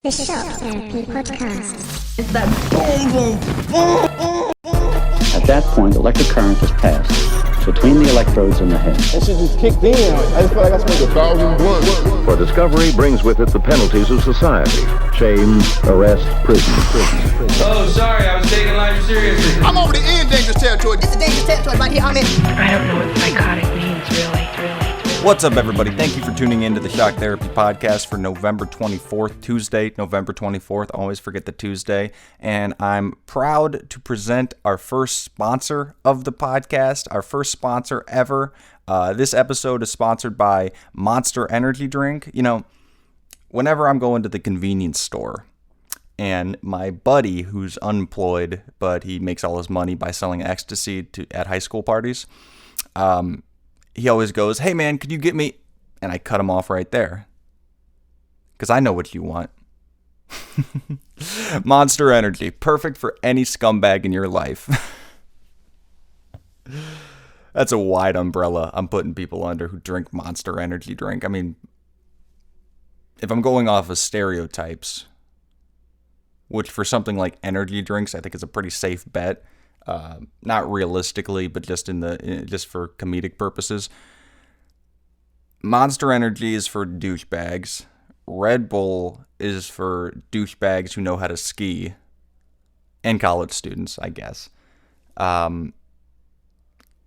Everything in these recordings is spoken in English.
The Shock Therapy Podcast. It's that boom, boom, boom. At that point, electric current is passed between the electrodes in the head. That shit just kicked in. I just feel like I smoked 1,000 blunts. For discovery brings with it the penalties of society. Shame, arrest, prison. Oh, sorry, I was taking life seriously. I'm over the end dangerous territory. This is dangerous territory right here. I'm in. I don't know what psychotic means, really. What's up, everybody? Thank you for tuning in to the Shock Therapy Podcast for November 24th, Tuesday, November 24th. I always forget the Tuesday. And I'm proud to present our first sponsor of the podcast, our first sponsor ever. This episode is sponsored by Monster Energy Drink. You know, whenever I'm going to the convenience store and my buddy who's unemployed, but he makes all his money by selling ecstasy at high school parties, he always goes, "Hey man, could you get me?" And I cut him off right there. Because I know what you want. Monster Energy. Perfect for any scumbag in your life. That's a wide umbrella I'm putting people under who drink Monster Energy drink. I mean, if I'm going off of stereotypes, which for something like energy drinks, I think is a pretty safe bet. Not realistically, but just for comedic purposes. Monster Energy is for douchebags. Red Bull is for douchebags who know how to ski, and college students, I guess.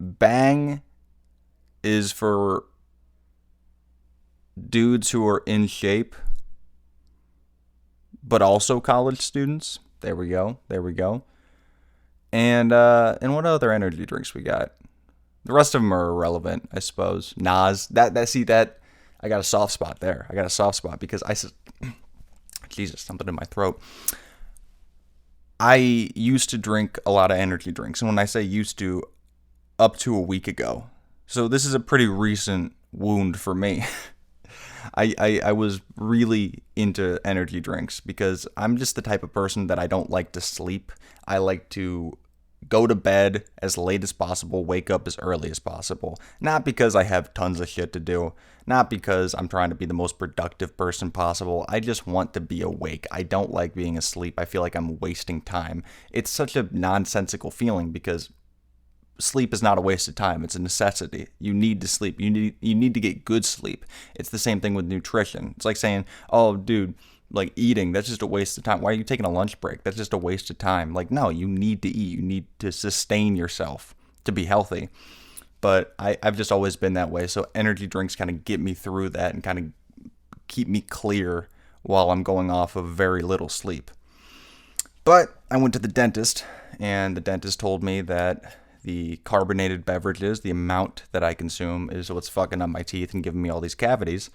Bang is for dudes who are in shape, but also college students. There we go. And what other energy drinks we got? The rest of them are irrelevant, I suppose. Nas, that I got a soft spot there. I got a soft spot because Jesus, something in my throat. I used to drink a lot of energy drinks, and when I say used to, up to a week ago. So this is a pretty recent wound for me. I was really into energy drinks because I'm just the type of person that I don't like to sleep. I like to go to bed as late as possible, wake up as early as possible. Not because I have tons of shit to do, not because I'm trying to be the most productive person possible. I just want to be awake. I don't like being asleep. I feel like I'm wasting time. It's such a nonsensical feeling because sleep is not a waste of time. It's a necessity. You need to sleep. You need to get good sleep. It's the same thing with nutrition. It's like saying, "Oh, dude, like eating, that's just a waste of time. Why are you taking a lunch break? That's just a waste of time." Like, no, you need to eat. You need to sustain yourself to be healthy. But I've just always been that way. So energy drinks kind of get me through that and kind of keep me clear while I'm going off of very little sleep. But I went to the dentist, and the dentist told me that the carbonated beverages, the amount that I consume, is what's fucking up my teeth and giving me all these cavities.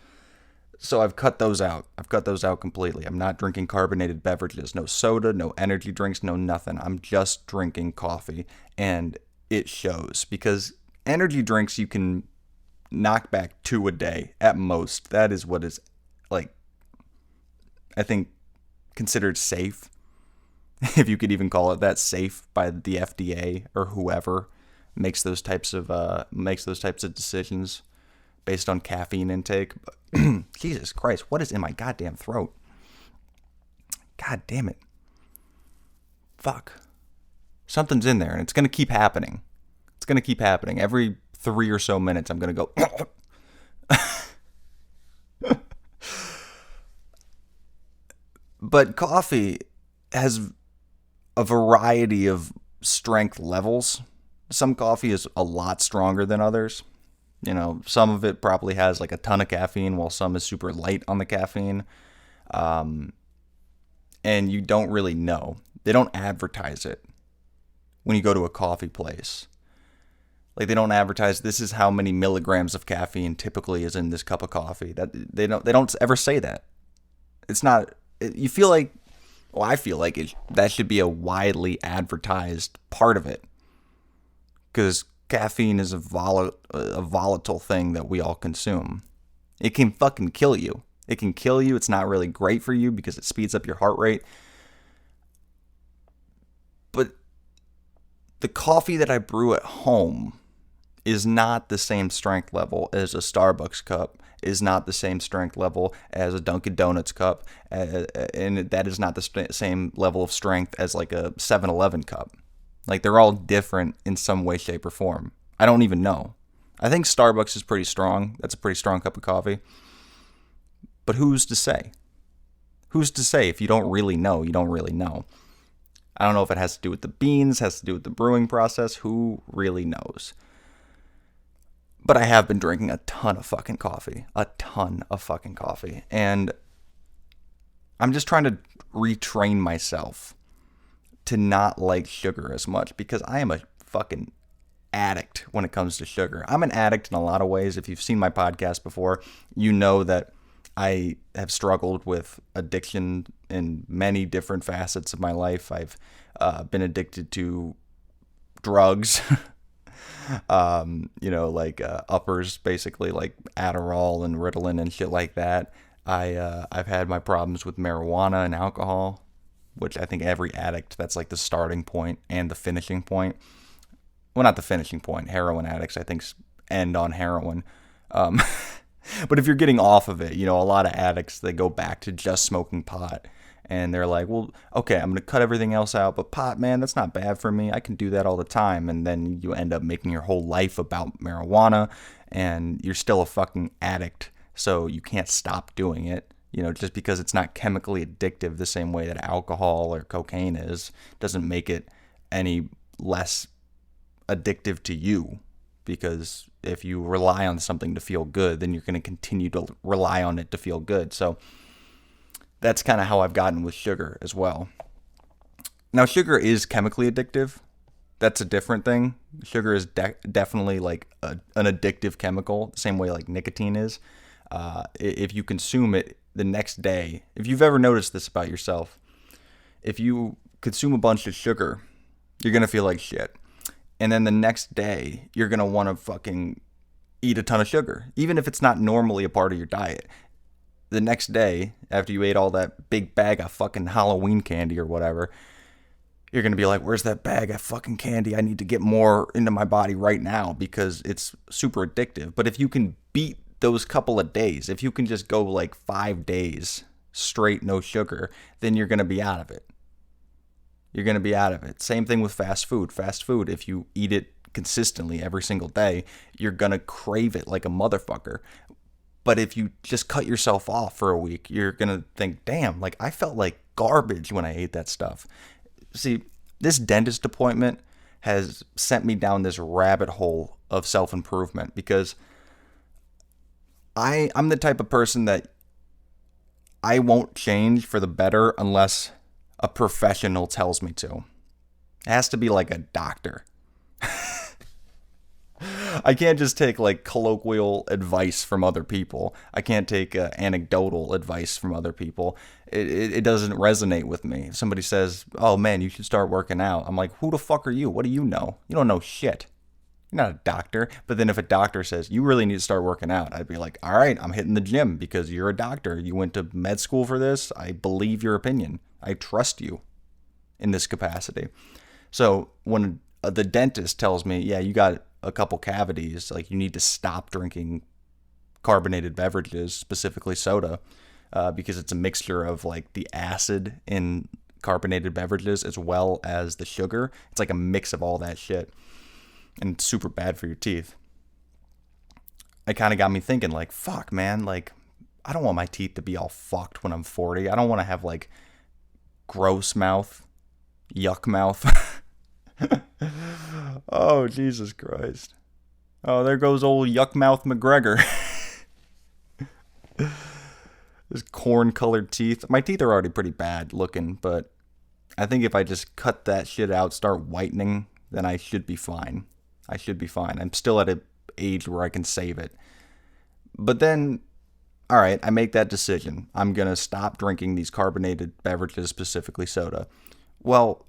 So I've cut those out. I've cut those out completely. I'm not drinking carbonated beverages. No soda, no energy drinks, no nothing. I'm just drinking coffee. And it shows. Because energy drinks, you can knock back 2 a day at most. That is what is, like, I think, considered safe. If you could even call it that, safe by the FDA or whoever makes those types of decisions based on caffeine intake. But Jesus Christ, what is in my goddamn throat? God damn it. Fuck. Something's in there, and it's going to keep happening. It's going to keep happening. Every 3 or so minutes, I'm going to go... But coffee has a variety of strength levels. Some coffee is a lot stronger than others. You know, some of it probably has like a ton of caffeine, while some is super light on the caffeine. And you don't really know. They don't advertise it when you go to a coffee place. Like, they don't advertise, this is how many milligrams of caffeine typically is in this cup of coffee. That they don't ever say that. It's not. You feel like, well, I feel like that should be a widely advertised part of it, because caffeine is a volatile thing that we all consume. It can fucking kill you. It can kill you. It's not really great for you because it speeds up your heart rate. But the coffee that I brew at home is not the same strength level as a Starbucks cup, is not the same strength level as a Dunkin' Donuts cup, and that is not the same level of strength as like a 7-Eleven cup. Like, they're all different in some way, shape, or form. I don't even know. I think Starbucks is pretty strong. That's a pretty strong cup of coffee. But who's to say? Who's to say? If you don't really know, you don't really know. I don't know if it has to do with the beans, has to do with the brewing process. Who really knows? But I have been drinking a ton of fucking coffee. A ton of fucking coffee. And I'm just trying to retrain myself to not like sugar as much, because I am a fucking addict when it comes to sugar. I'm an addict in a lot of ways. If you've seen my podcast before, you know that I have struggled with addiction in many different facets of my life. I've been addicted to drugs, uppers, basically, like Adderall and Ritalin and shit like that. I've had my problems with marijuana and alcohol, which I think every addict, that's like the starting point and the finishing point. Well, not the finishing point. Heroin addicts, I think, end on heroin. But if you're getting off of it, a lot of addicts, they go back to just smoking pot. And they're like, well, okay, I'm going to cut everything else out. But pot, man, that's not bad for me. I can do that all the time. And then you end up making your whole life about marijuana. And you're still a fucking addict. So you can't stop doing it. Just because it's not chemically addictive the same way that alcohol or cocaine is, doesn't make it any less addictive to you. Because if you rely on something to feel good, then you're going to continue to rely on it to feel good. So that's kind of how I've gotten with sugar as well. Now, sugar is chemically addictive. That's a different thing. Sugar is definitely like an addictive chemical, the same way like nicotine is. If you consume it the next day, if you've ever noticed this about yourself, if you consume a bunch of sugar, you're going to feel like shit. And then the next day, you're going to want to fucking eat a ton of sugar, even if it's not normally a part of your diet. The next day, after you ate all that big bag of fucking Halloween candy or whatever, you're going to be like, where's that bag of fucking candy? I need to get more into my body right now because it's super addictive. But if you can beat those couple of days, if you can just go like 5 days straight, no sugar, then you're going to be out of it. You're going to be out of it. Same thing with fast food. Fast food, if you eat it consistently every single day, you're going to crave it like a motherfucker. But if you just cut yourself off for a week, you're going to think, damn, like I felt like garbage when I ate that stuff. See, this dentist appointment has sent me down this rabbit hole of self-improvement because I'm the type of person that I won't change for the better unless a professional tells me to. It has to be like a doctor. I can't just take like colloquial advice from other people. I can't take anecdotal advice from other people. It doesn't resonate with me. If somebody says, oh man, you should start working out, I'm like, who the fuck are you? What do you know? You don't know shit. You're not a doctor. But then if a doctor says, you really need to start working out, I'd be like, all right, I'm hitting the gym because you're a doctor. You went to med school for this. I believe your opinion. I trust you in this capacity. So when the dentist tells me, yeah, you got a couple cavities, like you need to stop drinking carbonated beverages, specifically soda, because it's a mixture of like the acid in carbonated beverages as well as the sugar. It's like a mix of all that shit. And it's super bad for your teeth. It kind of got me thinking like, fuck, man, like I don't want my teeth to be all fucked when I'm 40. I don't want to have like gross mouth, yuck mouth. Oh, Jesus Christ. Oh, there goes old yuck mouth McGregor. His corn-colored teeth. My teeth are already pretty bad looking, but I think if I just cut that shit out, start whitening, then I should be fine. I should be fine. I'm still at an age where I can save it. But then, all right, I make that decision. I'm going to stop drinking these carbonated beverages, specifically soda. Well,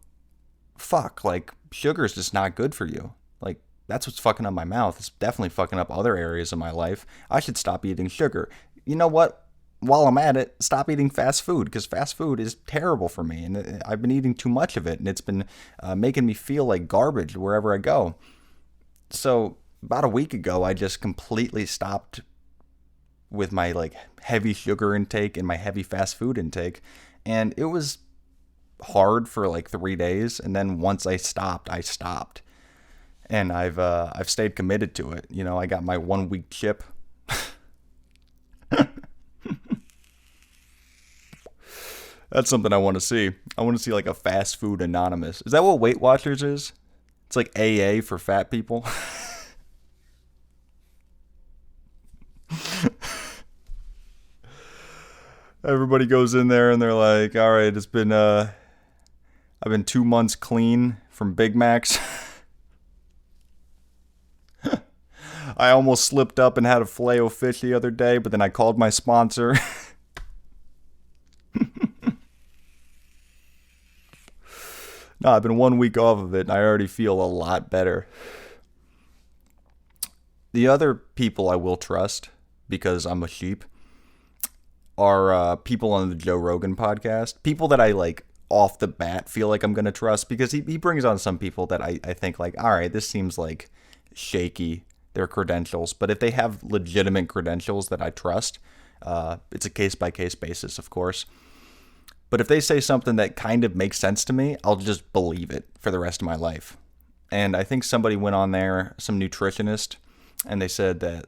fuck, like, sugar is just not good for you. Like, that's what's fucking up my mouth. It's definitely fucking up other areas of my life. I should stop eating sugar. You know what? While I'm at it, stop eating fast food, because fast food is terrible for me, and I've been eating too much of it, and it's been making me feel like garbage wherever I go. So about a week ago, I just completely stopped with my like heavy sugar intake and my heavy fast food intake. And it was hard for like 3 days. And then once I stopped. And I've stayed committed to it. You know, I got my 1 week chip. That's something I want to see. I want to see like a fast food anonymous. Is that what Weight Watchers is? It's like AA for fat people. Everybody goes in there and they're like, all right, I've been 2 months clean from Big Macs. I almost slipped up and had a Filet-O-Fish the other day, but then I called my sponsor. No, I've been 1 week off of it, and I already feel a lot better. The other people I will trust, because I'm a sheep, are people on the Joe Rogan podcast. People that I, like, off the bat feel like I'm going to trust, because he brings on some people that I think, like, all right, this seems, like, shaky, their credentials. But if they have legitimate credentials that I trust, it's a case-by-case basis, of course. But if they say something that kind of makes sense to me, I'll just believe it for the rest of my life. And I think somebody went on there, some nutritionist, and they said that,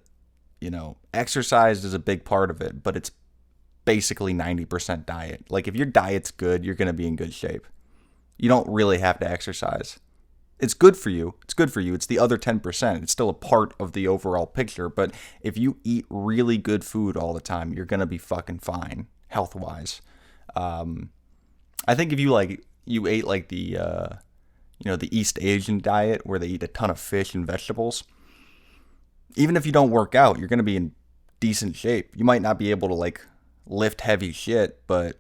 you know, exercise is a big part of it, but it's basically 90% diet. Like, if your diet's good, you're going to be in good shape. You don't really have to exercise. It's good for you. It's good for you. It's the other 10%. It's still a part of the overall picture. But if you eat really good food all the time, you're going to be fucking fine, health-wise. I think if you ate like the East Asian diet where they eat a ton of fish and vegetables, even if you don't work out, you're going to be in decent shape. You might not be able to like lift heavy shit, but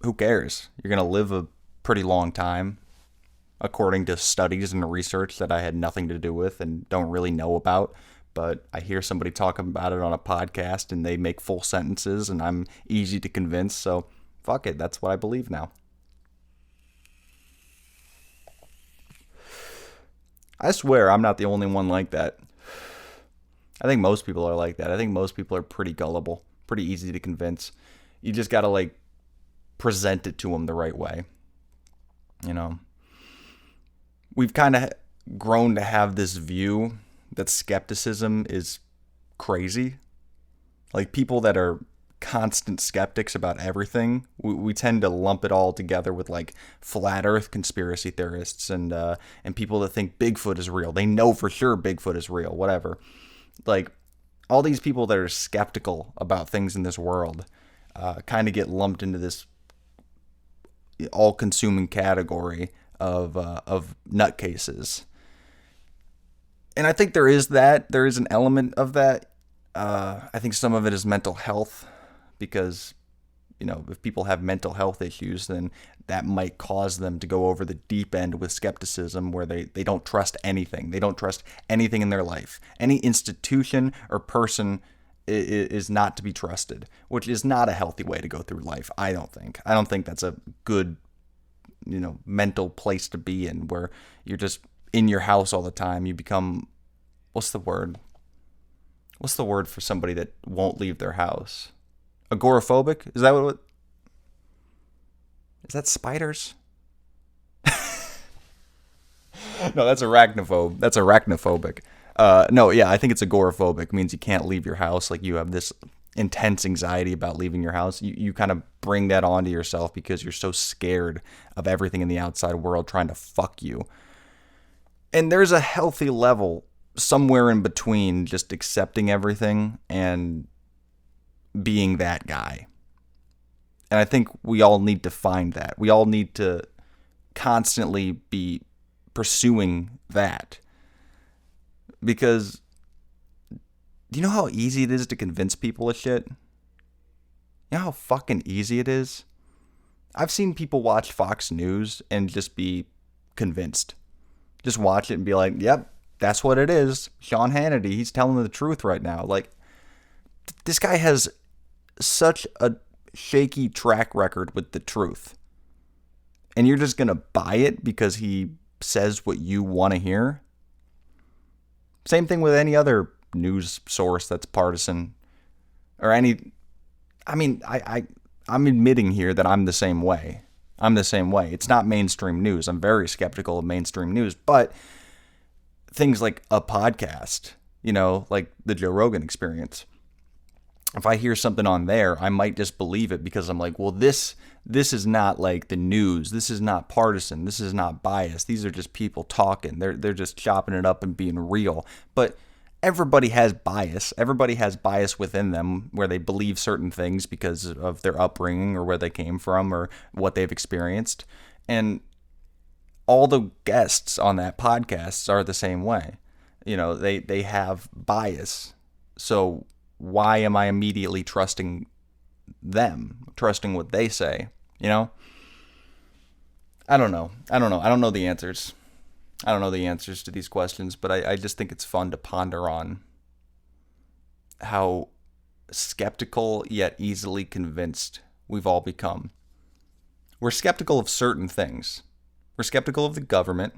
who cares? You're going to live a pretty long time, according to studies and research that I had nothing to do with and don't really know about. But I hear somebody talking about it on a podcast and they make full sentences and I'm easy to convince, so fuck it, that's what I believe now. I swear I'm not the only one like that. I think most people are like that. I think most people are pretty gullible, pretty easy to convince. You just gotta like present it to them the right way. You know, we've kind of grown to have this view that skepticism is crazy. Like people that are constant skeptics about everything, we tend to lump it all together with like flat earth conspiracy theorists and people that think Bigfoot is real. They know for sure Bigfoot is real, whatever. Like all these people that are skeptical about things in this world kind of get lumped into this all-consuming category of nutcases. And I think there is an element of that. I think some of it is mental health. Because, you know, if people have mental health issues, then that might cause them to go over the deep end with skepticism where they don't trust anything. They don't trust anything in their life. Any institution or person is not to be trusted, which is not a healthy way to go through life, I don't think. I don't think that's a good, you know, mental place to be in where you're just in your house all the time. You become, what's the word? What's the word for somebody that won't leave their house? Agoraphobic? Is that what? Is that spiders? No, that's arachnophobe. That's arachnophobic. No, yeah, I think it's agoraphobic. It means you can't leave your house. Like you have this intense anxiety about leaving your house. You kind of bring that onto yourself because you're so scared of everything in the outside world trying to fuck you. And there's a healthy level somewhere in between just accepting everything and being that guy. And I think we all need to find that. We all need to constantly be pursuing that. Because do you know how easy it is to convince people of shit? You know how fucking easy it is? I've seen people watch Fox News and just be convinced. Just watch it and be like, yep, that's what it is. Sean Hannity, he's telling the truth right now. Like, this guy has such a shaky track record with the truth. And you're just going to buy it because he says what you want to hear? Same thing with any other news source that's partisan or any. I mean, I'm admitting here that I'm the same way. It's not mainstream news. I'm very skeptical of mainstream news, but things like a podcast, like the Joe Rogan Experience. If I hear something on there, I might just believe it because I'm like, well, this is not like the news. This is not partisan. This is not biased. These are just people talking. They're just chopping it up and being real. But everybody has bias. Everybody has bias within them where they believe certain things because of their upbringing or where they came from or what they've experienced. And all the guests on that podcast are the same way. They have bias. So why am I immediately trusting them, trusting what they say? I don't know. I don't know the answers. I don't know the answers to these questions, but I just think it's fun to ponder on how skeptical yet easily convinced we've all become. We're skeptical of certain things. We're skeptical of the government.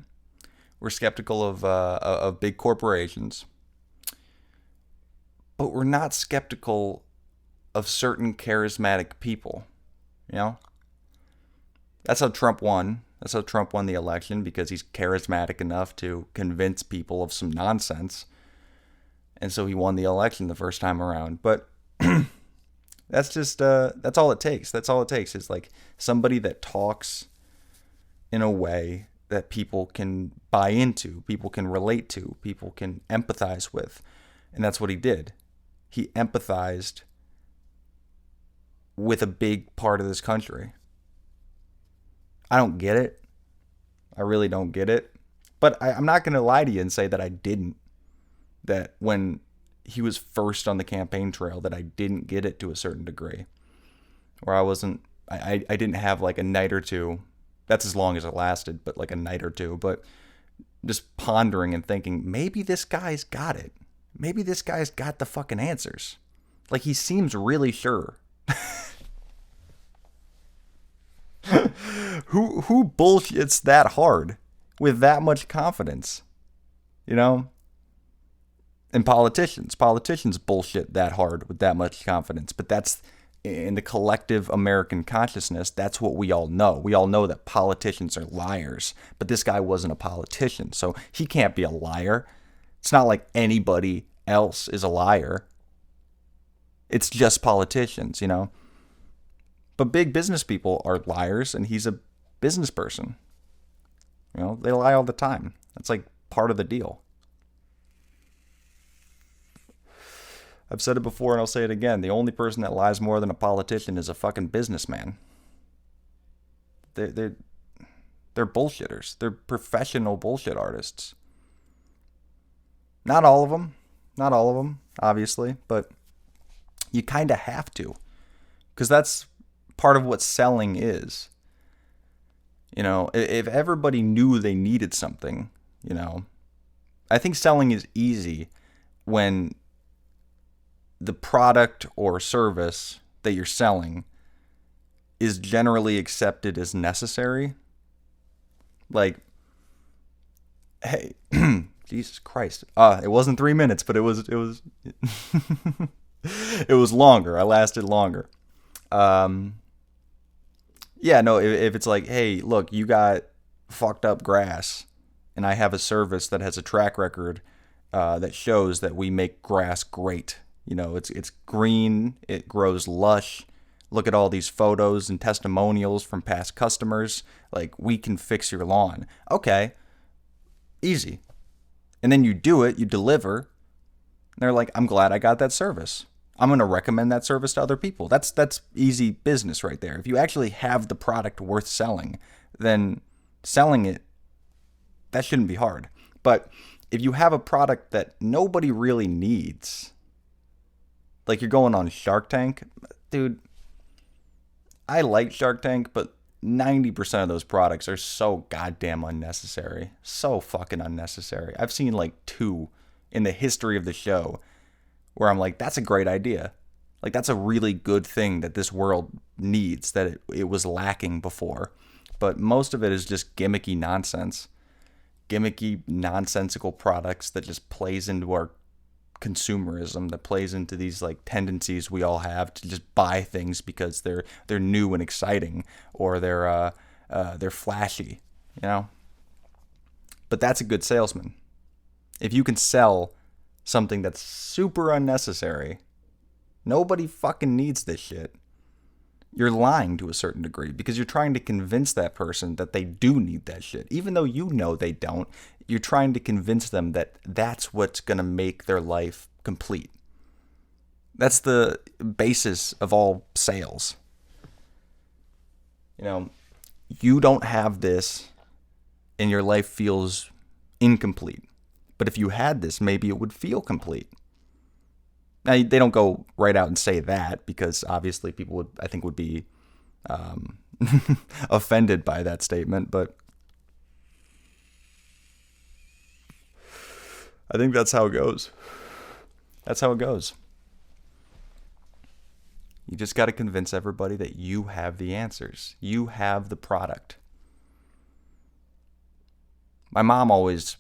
We're skeptical of big corporations. But we're not skeptical of certain charismatic people. That's how Trump won. That's how Trump won the election, because he's charismatic enough to convince people of some nonsense. And so he won the election the first time around. But that's just, that's all it takes. That's all it takes is like somebody that talks in a way that people can buy into, people can relate to, people can empathize with. And that's what he did. He empathized with a big part of this country. I don't get it. I really don't get it. But I'm not going to lie to you and say that I didn't. That when he was first on the campaign trail, that I didn't get it to a certain degree. Or I didn't have like a night or two. That's as long as it lasted, but like a night or two. But just pondering and thinking, maybe this guy's got it. Maybe this guy's got the fucking answers. Like, he seems really sure. Who bullshits that hard with that much confidence? And politicians bullshit that hard with that much confidence. But that's, in the collective American consciousness, that's what we all know. We all know that politicians are liars. But this guy wasn't a politician, so he can't be a liar. It's not like anybody else is a liar. It's just politicians, But big business people are liars, and he's a business person. They lie all the time. That's like part of the deal. I've said it before and I'll say it again. The only person that lies more than a politician is a fucking businessman. They're bullshitters. They're professional bullshit artists. Not all of them, obviously, but you kind of have to, because that's part of what selling is. If everybody knew they needed something, I think selling is easy when the product or service that you're selling is generally accepted as necessary. Like, hey, Jesus Christ. It wasn't 3 minutes, but it was it was longer. I lasted longer. Yeah, no, if it's like, hey, look, you got fucked up grass, and I have a service that has a track record that shows that we make grass great. It's green, it grows lush. Look at all these photos and testimonials from past customers. Like, we can fix your lawn. Okay, easy. And then you do it, you deliver. And they're like, I'm glad I got that service. I'm going to recommend that service to other people. That's easy business right there. If you actually have the product worth selling, then selling it, that shouldn't be hard. But if you have a product that nobody really needs, like you're going on Shark Tank, dude, I like Shark Tank, but 90% of those products are so goddamn unnecessary. So fucking unnecessary. I've seen like 2 in the history of the show where I'm like, that's a great idea. Like, that's a really good thing that this world needs, that it was lacking before. But most of it is just gimmicky nonsense. gimmicky, nonsensical products that just plays into our consumerism, that plays into these like tendencies we all have to just buy things because they're new and exciting, or they're flashy, you know. But that's a good salesman. If you can sell something that's super unnecessary, nobody fucking needs this shit, you're lying to a certain degree, because you're trying to convince that person that they do need that shit. Even though you know they don't, you're trying to convince them that that's what's going to make their life complete. That's the basis of all sales. You know, you don't have this and your life feels incomplete. But if you had this, maybe it would feel complete. Now, they don't go right out and say that, because obviously people would be offended by that statement. But I think that's how it goes. That's how it goes. You just got to convince everybody that you have the answers. You have the product. My mom always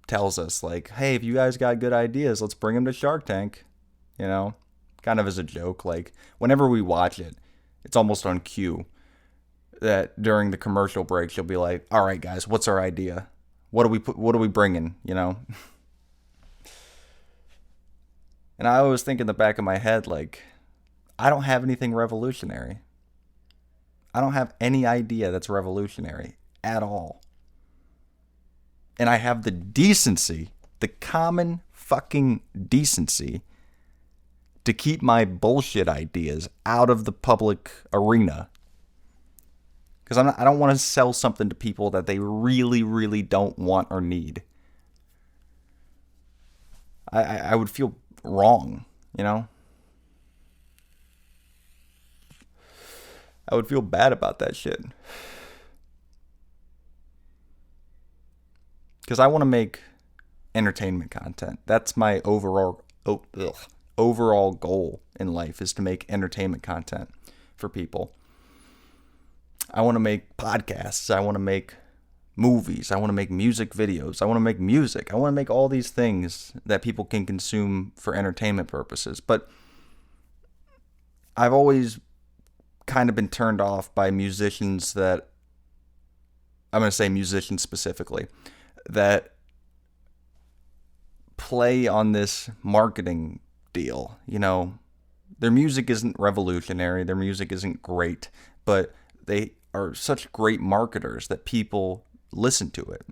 tells us, like, hey, if you guys got good ideas, let's bring them to Shark Tank. You know, kind of as a joke. Like, whenever we watch it, it's almost on cue that during the commercial break, she'll be like, all right, guys, what's our idea? What are we bringing, you know? And I always think in the back of my head, like, I don't have anything revolutionary. I don't have any idea that's revolutionary at all. And I have the decency, the common fucking decency, to keep my bullshit ideas out of the public arena. Because I don't want to sell something to people that they really, really don't want or need. I would feel wrong, you know? I would feel bad about that shit. Because I want to make entertainment content. That's my overall goal in life, is to make entertainment content for people. I want to make podcasts. I want to make movies. I want to make music videos. I want to make music. I want to make all these things that people can consume for entertainment purposes. But I've always kind of been turned off by musicians that, I'm going to say musicians specifically, that play on this marketing deal. You know, their music isn't revolutionary, their music isn't great, but they are such great marketers that people listen to it.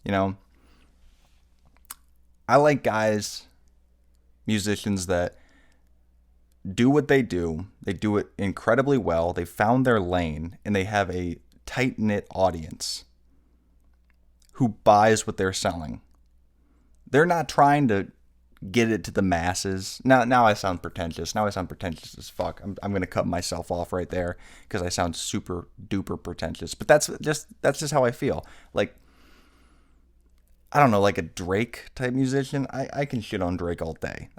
You know, I like musicians that do what they do it incredibly well, they found their lane, and they have a tight-knit audience who buys what they're selling. They're not trying to get it to the masses. Now I sound pretentious. Now I sound pretentious as fuck. I'm going to cut myself off right there because I sound super duper pretentious. But that's just how I feel. Like, I don't know, like a Drake type musician. I can shit on Drake all day.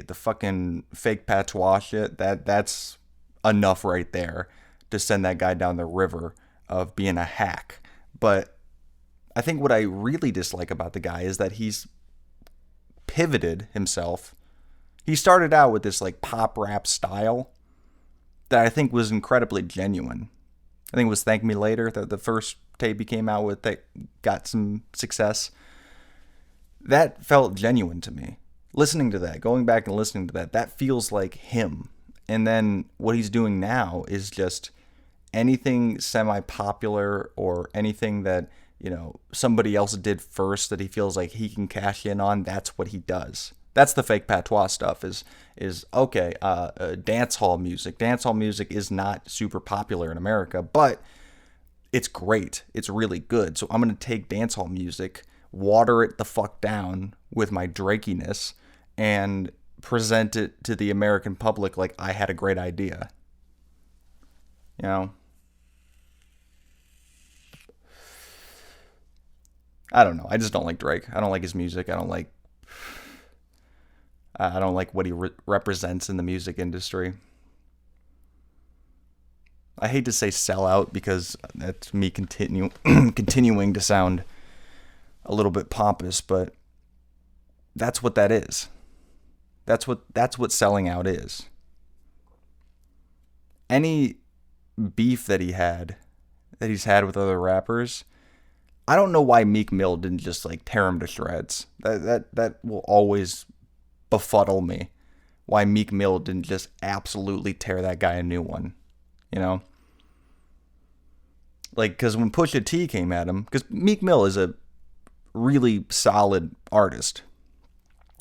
The fucking fake patois shit, that's enough right there to send that guy down the river of being a hack. But I think what I really dislike about the guy is that he's pivoted himself. He started out with this like pop rap style that I think was incredibly genuine. I think it was Thank Me Later, the first tape he came out with that got some success. That felt genuine to me. Listening to that, going back and listening to that feels like him. And then what he's doing now is just anything semi-popular or anything that, you know, somebody else did first that he feels like he can cash in on. That's what he does. That's the fake patois stuff is okay. Dance hall music. Dance hall music is not super popular in America, but it's great. It's really good. So I'm going to take dance hall music, water it the fuck down with my Drakiness, and present it to the American public like I had a great idea. You know? I don't know. I just don't like Drake. I don't like his music. I don't like what he represents in the music industry. I hate to say sell out because that's me continuing to sound a little bit pompous, but that's what that is. That's what selling out is. Any beef that he's had with other rappers, I don't know why Meek Mill didn't just like tear him to shreds. That will always befuddle me. Why Meek Mill didn't just absolutely tear that guy a new one, you know? Like, because when Pusha T came at him, because Meek Mill is a really solid artist,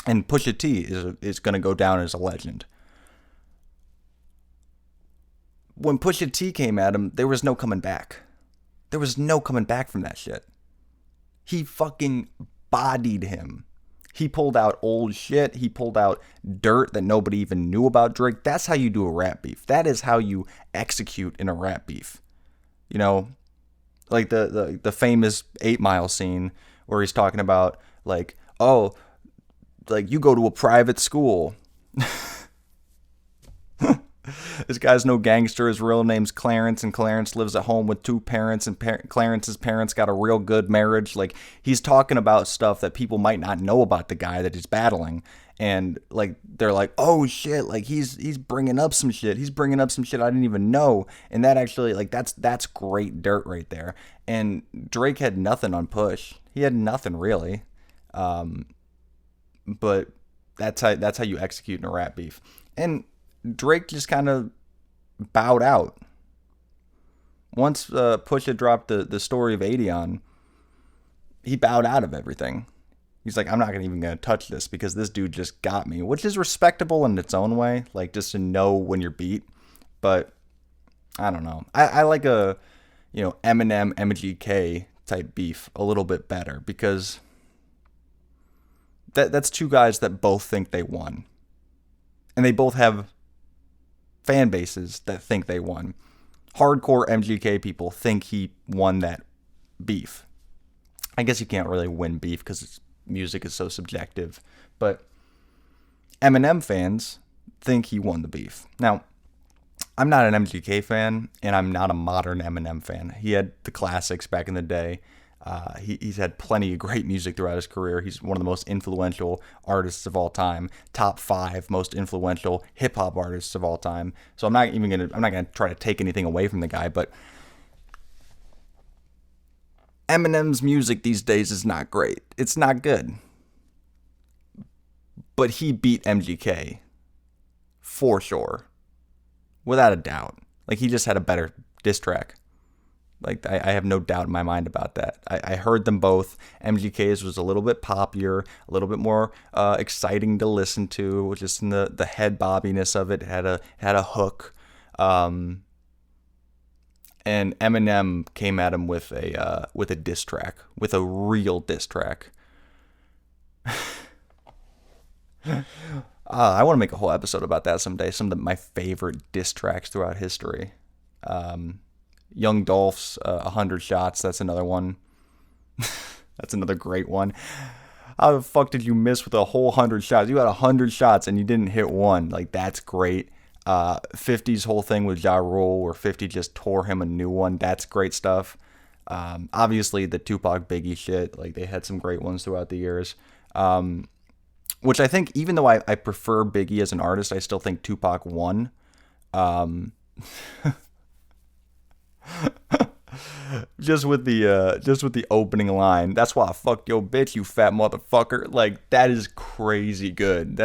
and Pusha T is going to go down as a legend. When Pusha T came at him, there was no coming back. There was no coming back from that shit. He fucking bodied him. He pulled out old shit. He pulled out dirt that nobody even knew about Drake. That's how you do a rap beef. That is how you execute in a rap beef. You know, like the famous 8 Mile scene where he's talking about like, oh, like you go to a private school. This guy's no gangster. His real name's Clarence, and Clarence lives at home with 2 parents, and Clarence's parents got a real good marriage. Like, he's talking about stuff that people might not know about the guy that he's battling, and like they're like, oh shit, like he's bringing up some shit. He's bringing up some shit I didn't even know, and that actually, like, that's great dirt right there. And Drake had nothing on Push. He had nothing really, but that's how you execute in a rap beef. And Drake just kind of bowed out. Once Pusha dropped the story of Adion, he bowed out of everything. He's like, I'm not even going to touch this because this dude just got me, which is respectable in its own way, like just to know when you're beat. But I don't know. I like a, Eminem, MGK type beef a little bit better because that's 2 guys that both think they won. And they both have fan bases that think they won. Hardcore MGK people think he won that beef. I guess you can't really win beef because music is so subjective. But Eminem fans think he won the beef. Now, I'm not an MGK fan, and I'm not a modern Eminem fan. He had the classics back in the day. He's had plenty of great music throughout his career. He's one of the most influential artists of all time. Top 5 most influential hip hop artists of all time. So I'm not gonna try to take anything away from the guy, but Eminem's music these days is not great. It's not good. But he beat MGK for sure, without a doubt. Like, he just had a better diss track. Like, I have no doubt in my mind about that. I heard them both. MGK's was a little bit poppier, a little bit more exciting to listen to, just in the head bobbiness of it. It had a hook. And Eminem came at him with a diss track, with a real diss track. I want to make a whole episode about that someday. Some of my favorite diss tracks throughout history. Young Dolph's 100 Shots. That's another one. That's another great one. How the fuck did you miss with a whole 100 shots? You had 100 shots and you didn't hit one. Like, that's great. 50's whole thing with Ja Rule, where 50 just tore him a new one. That's great stuff. Obviously, the Tupac Biggie shit. Like, they had some great ones throughout the years. Which I think, even though I prefer Biggie as an artist, I still think Tupac won. Just with the opening line, that's why I fucked your bitch, you fat motherfucker. Like, that is crazy good.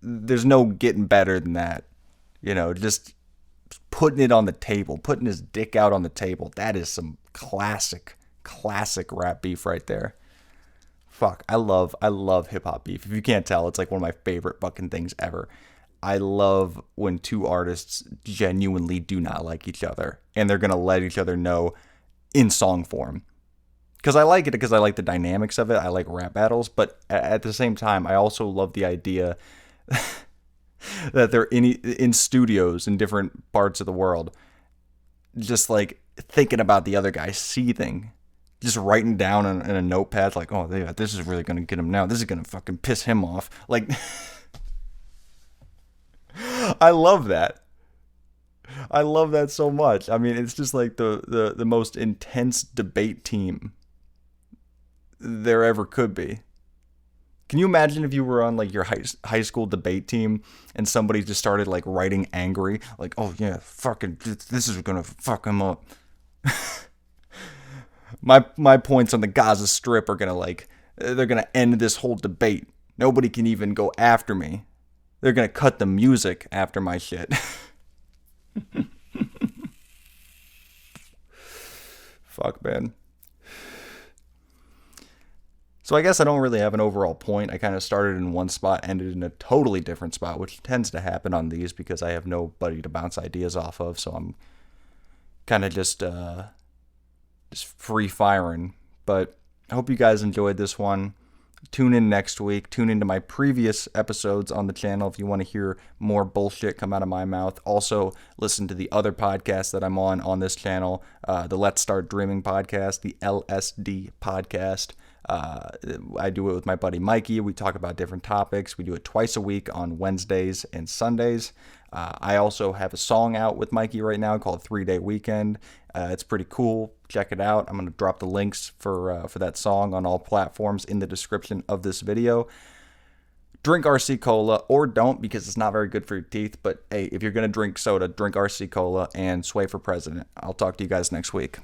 There's no getting better than that. Just putting it on the table, putting his dick out on the table. That is some classic rap beef right there. Fuck, I love hip hop beef. If you can't tell, it's like one of my favorite fucking things ever. I love when 2 artists genuinely do not like each other and they're going to let each other know in song form. Because I like it, because I like the dynamics of it. I like rap battles. But at the same time, I also love the idea that they're in studios in different parts of the world, just like thinking about the other guy, seething, just writing down in a notepad like, oh, yeah, this is really going to get him now. This is going to fucking piss him off. Like... I love that. I love that so much. I mean, it's just like the most intense debate team there ever could be. Can you imagine if you were on like your high school debate team and somebody just started like writing angry, like, oh yeah, fucking, this is gonna fuck him up. My points on the Gaza Strip are gonna they're gonna end this whole debate. Nobody can even go after me. They're gonna cut the music after my shit. Fuck, man. So I guess I don't really have an overall point. I kind of started in one spot, ended in a totally different spot, which tends to happen on these because I have nobody to bounce ideas off of. So I'm kind of just free firing. But I hope you guys enjoyed this one. Tune in next week. Tune into my previous episodes on the channel if you want to hear more bullshit come out of my mouth. Also, listen to the other podcasts that I'm on this channel. The Let's Start Dreaming podcast, the LSD podcast. I do it with my buddy Mikey. We talk about different topics. We do it twice a week on Wednesdays and Sundays. I also have a song out with Mikey right now called 3-Day Weekend. It's pretty cool. Check it out. I'm going to drop the links for that song on all platforms in the description of this video. Drink RC Cola or don't, because it's not very good for your teeth. But hey, if you're going to drink soda, drink RC Cola and sway for president. I'll talk to you guys next week.